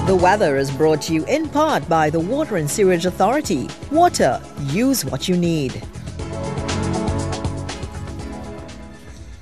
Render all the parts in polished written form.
The weather is brought to you in part by the Water and Sewerage Authority. Water, use what you need.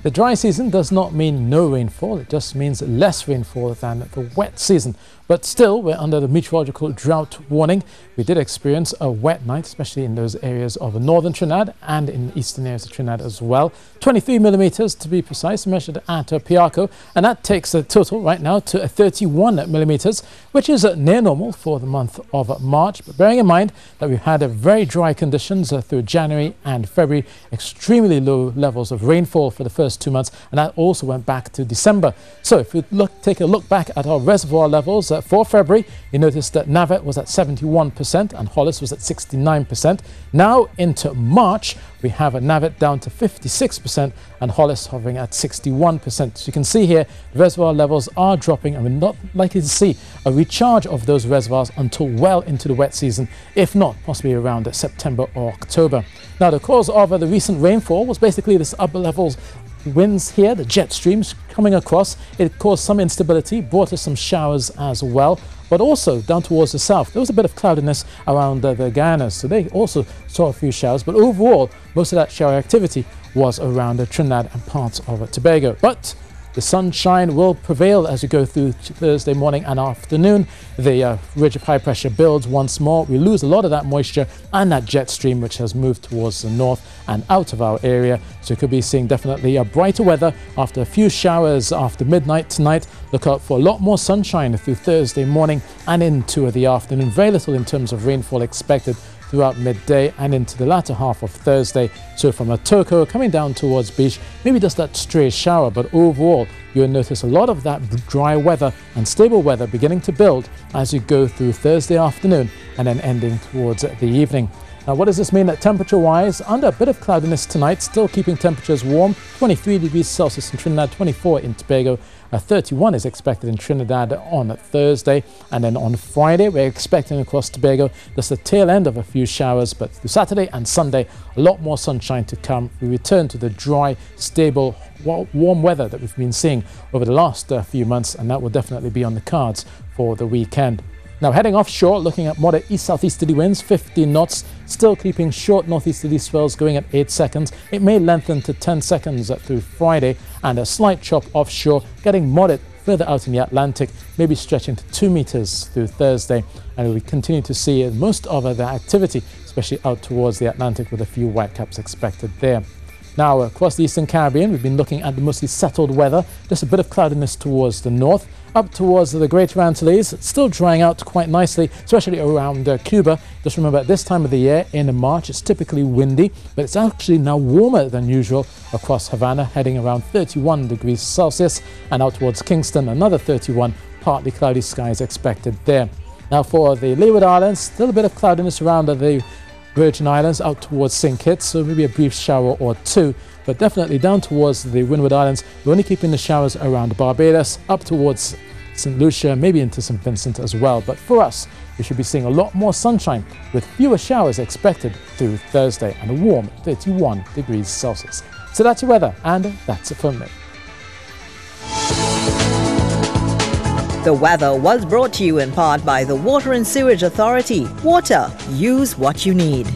The dry season does not mean no rainfall, it just means less rainfall than the wet season. But still, we're under the meteorological drought warning. We did experience a wet night, especially in those areas of northern Trinidad and in eastern areas of Trinidad as well. 23 millimeters to be precise, measured at Piarco, and that takes the total right now to 31 millimeters, which is near normal for the month of March. But bearing in mind that we've had very dry conditions through January and February, extremely low levels of rainfall for the first 2 months, and that also went back to December. So if we take a look back at our reservoir levels for February, you notice that Navet was at 71% and Hollis was at 69%. Now into March, we have a Navet down to 56% and Hollis hovering at 61%. So you can see here, the reservoir levels are dropping and we're not likely to see a recharge of those reservoirs until well into the wet season, if not possibly around September or October. Now, the cause of the recent rainfall was basically this upper levels winds here, the jet streams coming across. It caused some instability, brought us some showers as well, but also down towards the south there was a bit of cloudiness around the Guyanas, so they also saw a few showers, but overall most of that shower activity was around Trinidad and parts of Tobago. But the sunshine will prevail as we go through Thursday morning and afternoon. The ridge of high pressure builds once more. We lose a lot of that moisture and that jet stream which has moved towards the north and out of our area. So we could be seeing definitely a brighter weather after a few showers after midnight tonight. Look out for a lot more sunshine through Thursday morning and into the afternoon. Very little in terms of rainfall expected throughout midday and into the latter half of Thursday. So from Atoko coming down towards beach, maybe just that stray shower, but overall you'll notice a lot of that dry weather and stable weather beginning to build as you go through Thursday afternoon and then ending towards the evening. Now, what does this mean that temperature-wise? Under a bit of cloudiness tonight, still keeping temperatures warm, 23 degrees Celsius in Trinidad, 24 in Tobago. 31 is expected in Trinidad on Thursday, and then on Friday we're expecting across Tobago just the tail end of a few showers, but through Saturday and Sunday a lot more sunshine to come. We return to the dry, stable, warm weather that we've been seeing over the last few months, and that will definitely be on the cards for the weekend. Now, heading offshore, looking at moderate east-southeasterly winds, 15 knots, still keeping short northeasterly swells going at 8 seconds. It may lengthen to 10 seconds through Friday, and a slight chop offshore, getting moderate further out in the Atlantic, maybe stretching to 2 meters through Thursday. And we continue to see most of the activity, especially out towards the Atlantic, with a few whitecaps expected there. Now, across the Eastern Caribbean, we've been looking at the mostly settled weather, just a bit of cloudiness towards the north. Up towards the Greater Antilles, it's still drying out quite nicely, especially around Cuba. Just remember, at this time of the year, in March, it's typically windy, but it's actually now warmer than usual across Havana, heading around 31 degrees Celsius, and out towards Kingston, another 31, partly cloudy skies expected there. Now, for the Leeward Islands, still a bit of cloudiness around the Virgin Islands out towards St. Kitts, so maybe a brief shower or two, but definitely down towards the Windward Islands, we're only keeping the showers around Barbados, up towards St. Lucia, maybe into St. Vincent as well. But for us, we should be seeing a lot more sunshine with fewer showers expected through Thursday and a warm 31 degrees Celsius. So that's your weather, and that's it from me. The weather was brought to you in part by the Water and Sewerage Authority. Water, use what you need.